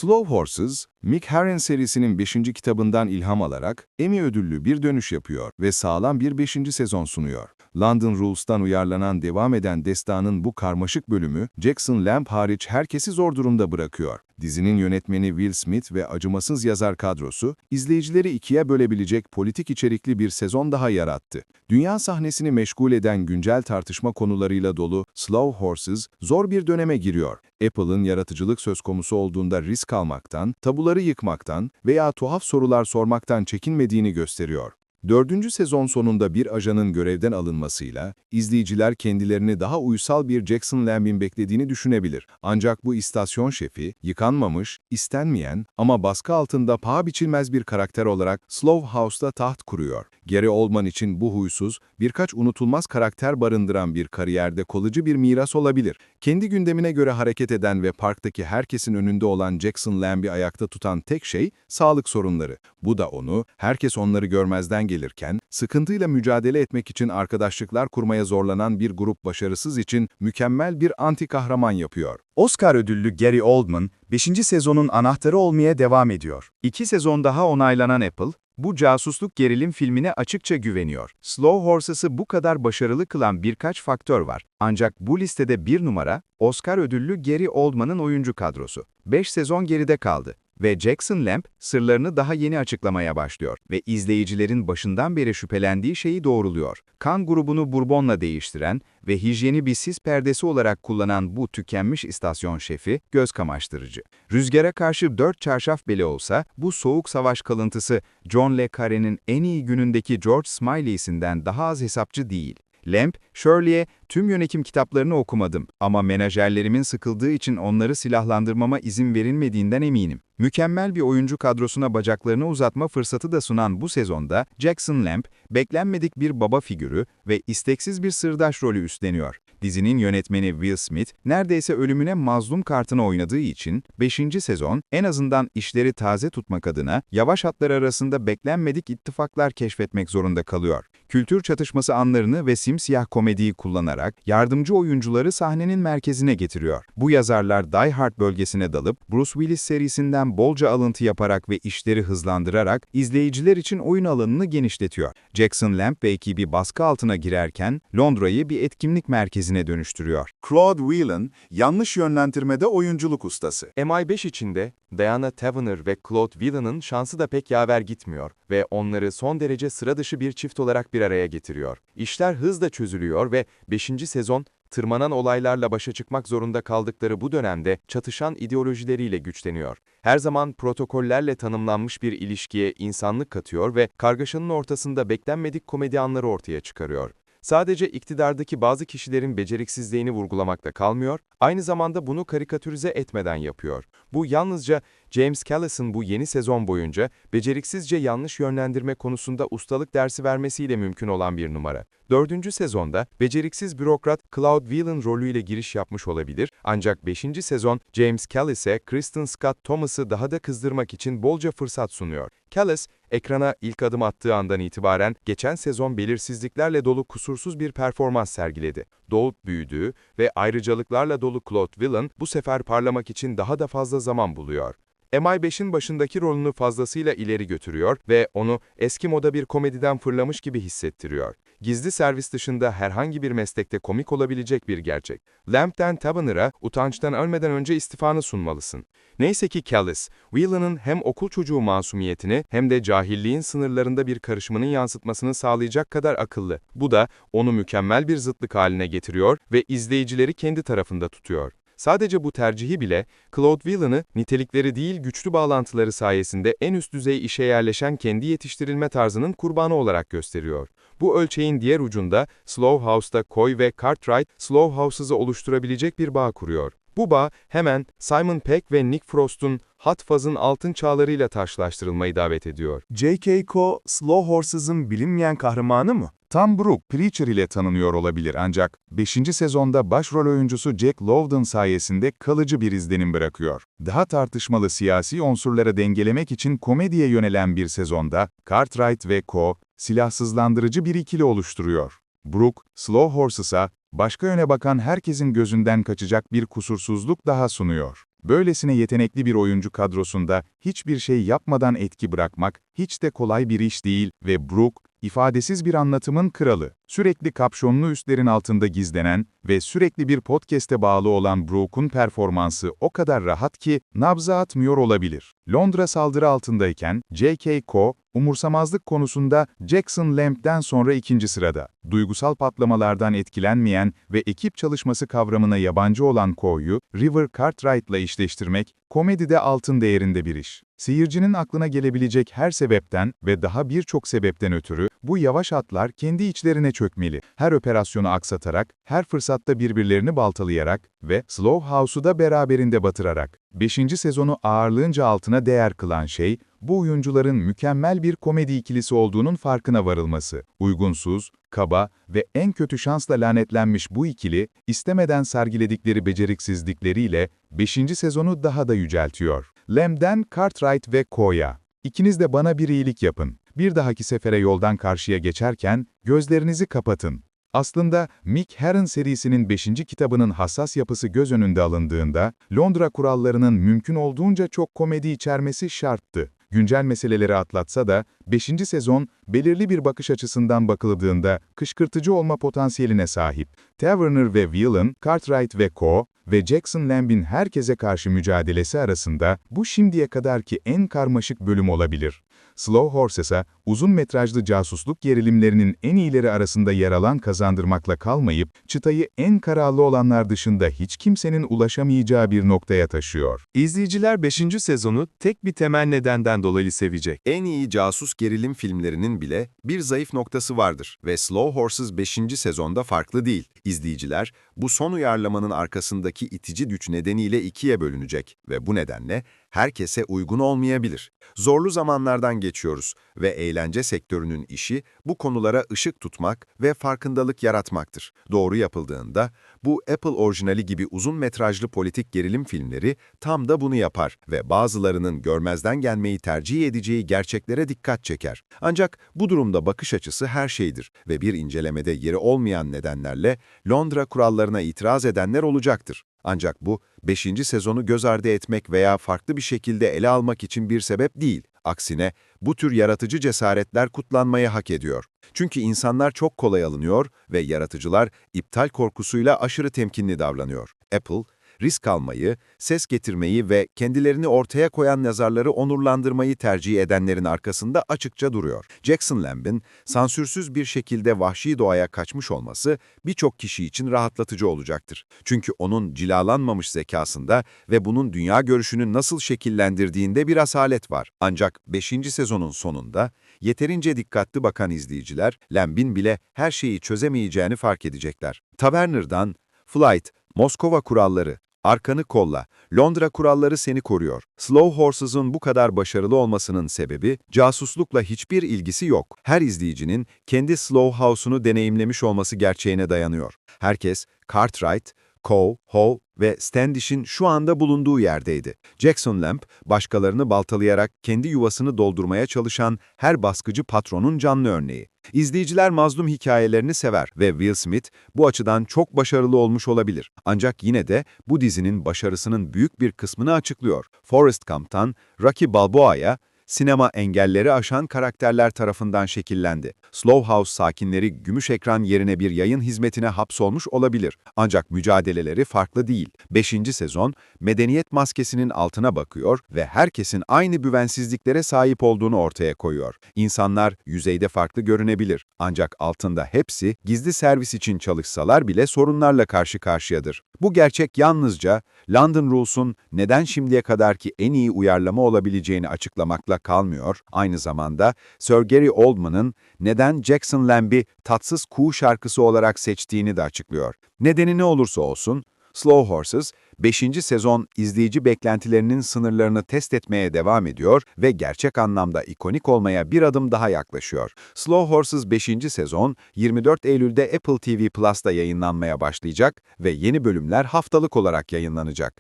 Slow Horses, Mick Herron serisinin 5. kitabından ilham alarak Emmy ödüllü bir dönüş yapıyor ve sağlam bir 5. sezon sunuyor. London Rules'tan uyarlanan devam eden destanın bu karmaşık bölümü, Jackson Lamb hariç herkesi zor durumda bırakıyor. Dizinin yönetmeni Will Smith ve acımasız yazar kadrosu, izleyicileri ikiye bölebilecek politik içerikli bir sezon daha yarattı. Dünya sahnesini meşgul eden güncel tartışma konularıyla dolu Slow Horses, zor bir döneme giriyor. Apple'ın yaratıcılık söz konusu olduğunda risk almaktan, tabuları yıkmaktan veya tuhaf sorular sormaktan çekinmediğini gösteriyor. 4. sezon sonunda bir ajanın görevden alınmasıyla, izleyiciler kendilerini daha uysal bir Jackson Lamb'in beklediğini düşünebilir. Ancak bu istasyon şefi, yıkanmamış, istenmeyen ama baskı altında paha biçilmez bir karakter olarak Slough House'da taht kuruyor. Gary Oldman için bu huysuz, birkaç unutulmaz karakter barındıran bir kariyerde kalıcı bir miras olabilir. Kendi gündemine göre hareket eden ve parktaki herkesin önünde olan Jackson Lamb'i ayakta tutan tek şey, sağlık sorunları. Bu da onu, herkes onları görmezden gelirken, sıkıntıyla mücadele etmek için arkadaşlıklar kurmaya zorlanan bir grup başarısız için mükemmel bir anti kahraman yapıyor. Oscar ödüllü Gary Oldman, 5. sezonun anahtarı olmaya devam ediyor. 2 sezon daha onaylanan Apple, bu casusluk gerilim filmine açıkça güveniyor. Slow Horses'ı bu kadar başarılı kılan birkaç faktör var. Ancak bu listede bir numara, Oscar ödüllü Gary Oldman'ın oyuncu kadrosu. 5 sezon geride kaldı. Ve Jackson Lamb sırlarını daha yeni açıklamaya başlıyor ve izleyicilerin başından beri şüphelendiği şeyi doğruluyor. Kan grubunu bourbonla değiştiren ve hijyeni bir sis perdesi olarak kullanan bu tükenmiş istasyon şefi göz kamaştırıcı. Rüzgara karşı 4 çarşaf beli olsa bu soğuk savaş kalıntısı John le Carre'nin en iyi günündeki George Smiley'sinden daha az hesapçı değil. Lamb, Shirley'e tüm yönetim kitaplarını okumadım ama menajerlerimin sıkıldığı için onları silahlandırmama izin verilmediğinden eminim. Mükemmel bir oyuncu kadrosuna bacaklarını uzatma fırsatı da sunan bu sezonda Jackson Lamb, beklenmedik bir baba figürü ve isteksiz bir sırdaş rolü üstleniyor. Dizinin yönetmeni Will Smith, neredeyse ölümüne mazlum kartını oynadığı için 5. sezon en azından işleri taze tutmak adına yavaş hatlar arasında beklenmedik ittifaklar keşfetmek zorunda kalıyor. Kültür çatışması anlarını ve simsiyah komediyi kullanarak yardımcı oyuncuları sahnenin merkezine getiriyor. Bu yazarlar Die Hard bölgesine dalıp Bruce Willis serisinden bolca alıntı yaparak ve işleri hızlandırarak izleyiciler için oyun alanını genişletiyor. Jackson Lamb ve ekibi baskı altına girerken Londra'yı bir etkinlik merkezine dönüştürüyor. Claude Whelan, yanlış yönlendirmede oyunculuk ustası. MI5 içinde Diana Taverner ve Claude Whelan'ın şansı da pek yaver gitmiyor ve onları son derece sıra dışı bir çift olarak bir araya getiriyor. İşler hızla çözülüyor ve 5. sezon, tırmanan olaylarla başa çıkmak zorunda kaldıkları bu dönemde çatışan ideolojileriyle güçleniyor. Her zaman protokollerle tanımlanmış bir ilişkiye insanlık katıyor ve kargaşanın ortasında beklenmedik komedi anları ortaya çıkarıyor. Sadece iktidardaki bazı kişilerin beceriksizliğini vurgulamakta kalmıyor, aynı zamanda bunu karikatürize etmeden yapıyor. Bu yalnızca James Callis'ın bu yeni sezon boyunca beceriksizce yanlış yönlendirme konusunda ustalık dersi vermesiyle mümkün olan bir numara. 4. sezonda beceriksiz bürokrat Claude Whelan rolüyle giriş yapmış olabilir, ancak 5. sezon James Callis'e Kristen Scott Thomas'ı daha da kızdırmak için bolca fırsat sunuyor. Callis, ekrana ilk adım attığı andan itibaren geçen sezon belirsizliklerle dolu kusursuz bir performans sergiledi. Doğup büyüdüğü ve ayrıcalıklarla dolu Claude Whelan bu sefer parlamak için daha da fazla zaman buluyor. MI5'in başındaki rolünü fazlasıyla ileri götürüyor ve onu eski moda bir komediden fırlamış gibi hissettiriyor. Gizli servis dışında herhangi bir meslekte komik olabilecek bir gerçek. Lamb'den Taverner'a utançtan ölmeden önce istifanı sunmalısın. Neyse ki Callis, Whelan'ın hem okul çocuğu masumiyetini hem de cahilliğin sınırlarında bir karışımının yansıtmasını sağlayacak kadar akıllı. Bu da onu mükemmel bir zıtlık haline getiriyor ve izleyicileri kendi tarafında tutuyor. Sadece bu tercihi bile, Claude Whelan'ı nitelikleri değil güçlü bağlantıları sayesinde en üst düzey işe yerleşen kendi yetiştirilme tarzının kurbanı olarak gösteriyor. Bu ölçeğin diğer ucunda Slough House'da Coy ve Cartwright, Slough House'ı oluşturabilecek bir bağ kuruyor. Bu bağ hemen Simon Pegg ve Nick Frost'un Hot Fuzz'ın altın çağlarıyla taşlaştırılmayı davet ediyor. J.K. Ko, Slow Horses'ın bilinmeyen kahramanı mı? Tom Brook, Preacher ile tanınıyor olabilir ancak 5. sezonda başrol oyuncusu Jack Lowden sayesinde kalıcı bir izlenim bırakıyor. Daha tartışmalı siyasi unsurları dengelemek için komediye yönelen bir sezonda Cartwright ve Co. silahsızlandırıcı bir ikili oluşturuyor. Brook, Slow Horses'a başka yöne bakan herkesin gözünden kaçacak bir kusursuzluk daha sunuyor. Böylesine yetenekli bir oyuncu kadrosunda hiçbir şey yapmadan etki bırakmak hiç de kolay bir iş değil ve Brooke, ifadesiz bir anlatımın kralı. Sürekli kapşonlu üstlerin altında gizlenen ve sürekli bir podcast'e bağlı olan Brooke'un performansı o kadar rahat ki nabza atmıyor olabilir. Londra saldırı altındayken J.K. Ko, umursamazlık konusunda Jackson Lamb'den sonra ikinci sırada. Duygusal patlamalardan etkilenmeyen ve ekip çalışması kavramına yabancı olan Ko'yu River Cartwright'la eşleştirmek, komedide altın değerinde bir iş. Seyircinin aklına gelebilecek her sebepten ve daha birçok sebepten ötürü bu yavaş atlar kendi içlerine çökmeli. Her operasyonu aksatarak, her fırsatta birbirlerini baltalayarak ve Slow House'u da beraberinde batırarak. 5. sezonu ağırlığınca altına değer kılan şey, bu oyuncuların mükemmel bir komedi ikilisi olduğunun farkına varılması. Uygunsuz, kaba ve en kötü şansla lanetlenmiş bu ikili, istemeden sergiledikleri beceriksizlikleriyle 5. sezonu daha da yüceltiyor. Lamb'den Cartwright ve Ko'ya. İkiniz de bana bir iyilik yapın. Bir dahaki sefere yoldan karşıya geçerken gözlerinizi kapatın. Aslında Mick Herron serisinin 5. kitabının hassas yapısı göz önünde alındığında, Londra kurallarının mümkün olduğunca çok komedi içermesi şarttı. Güncel meseleleri atlatsa da, 5. sezon, belirli bir bakış açısından bakıldığında kışkırtıcı olma potansiyeline sahip. Taverner ve Whelan, Cartwright ve Ko ve Jackson Lamb'in herkese karşı mücadelesi arasında bu şimdiye kadarki en karmaşık bölüm olabilir. Slow Horse'sa uzun metrajlı casusluk gerilimlerinin en iyileri arasında yer alan kazandırmakla kalmayıp, çıtayı en kararlı olanlar dışında hiç kimsenin ulaşamayacağı bir noktaya taşıyor. İzleyiciler 5. sezonu tek bir temel nedenden dolayı sevecek. En iyi casus gerilim filmlerinin bile bir zayıf noktası vardır ve Slow Horses 5. sezonda farklı değil. İzleyiciler, bu son uyarlamanın arkasındaki itici güç nedeniyle ikiye bölünecek ve bu nedenle herkese uygun olmayabilir. Zorlu zamanlardan geçiyoruz ve eğlence sektörünün işi bu konulara ışık tutmak ve farkındalık yaratmaktır. Doğru yapıldığında, bu Apple orijinali gibi uzun metrajlı politik gerilim filmleri tam da bunu yapar ve bazılarının görmezden gelmeyi tercih edeceği gerçeklere dikkat çeker. Ancak bu durumda bakış açısı her şeydir ve bir incelemede yeri olmayan nedenlerle Londra kurallarına itiraz edenler olacaktır. Ancak bu, 5. sezonu göz ardı etmek veya farklı bir şekilde ele almak için bir sebep değil. Aksine, bu tür yaratıcı cesaretler kutlanmayı hak ediyor. Çünkü insanlar çok kolay alınıyor ve yaratıcılar iptal korkusuyla aşırı temkinli davranıyor. Apple, risk almayı, ses getirmeyi ve kendilerini ortaya koyan yazarları onurlandırmayı tercih edenlerin arkasında açıkça duruyor. Jackson Lamb'in sansürsüz bir şekilde vahşi doğaya kaçmış olması birçok kişi için rahatlatıcı olacaktır. Çünkü onun cilalanmamış zekasında ve bunun dünya görüşünü nasıl şekillendirdiğinde bir asalet var. Ancak 5. sezonun sonunda yeterince dikkatli bakan izleyiciler, Lamb'in bile her şeyi çözemeyeceğini fark edecekler. Taverner'dan Flight, Moskova kuralları, arkanı kolla, Londra kuralları seni koruyor. Slow Horses'un bu kadar başarılı olmasının sebebi, casuslukla hiçbir ilgisi yok. Her izleyicinin kendi Slow House'unu deneyimlemiş olması gerçeğine dayanıyor. Herkes, Cartwright, Ko, Ho ve Standish'in şu anda bulunduğu yerdeydi. Jackson Lamb, başkalarını baltalayarak kendi yuvasını doldurmaya çalışan her baskıcı patronun canlı örneği. İzleyiciler mazlum hikayelerini sever ve Will Smith bu açıdan çok başarılı olmuş olabilir. Ancak yine de bu dizinin başarısının büyük bir kısmını açıklıyor. Forrest Gump'tan Rocky Balboa'ya, sinema engelleri aşan karakterler tarafından şekillendi. Slow House sakinleri gümüş ekran yerine bir yayın hizmetine hapsolmuş olabilir. Ancak mücadeleleri farklı değil. 5. sezon, medeniyet maskesinin altına bakıyor ve herkesin aynı güvensizliklere sahip olduğunu ortaya koyuyor. İnsanlar yüzeyde farklı görünebilir. Ancak altında hepsi gizli servis için çalışsalar bile sorunlarla karşı karşıyadır. Bu gerçek yalnızca London Rules'un neden şimdiye kadarki en iyi uyarlama olabileceğini açıklamakla kalmıyor, aynı zamanda Sir Gary Oldman'ın neden Jackson Lamb'i tatsız kuğu şarkısı olarak seçtiğini de açıklıyor. Nedeni ne olursa olsun, Slow Horses, 5. sezon izleyici beklentilerinin sınırlarını test etmeye devam ediyor ve gerçek anlamda ikonik olmaya bir adım daha yaklaşıyor. Slow Horses 5. sezon, 24 Eylül'de Apple TV Plus'ta yayınlanmaya başlayacak ve yeni bölümler haftalık olarak yayınlanacak.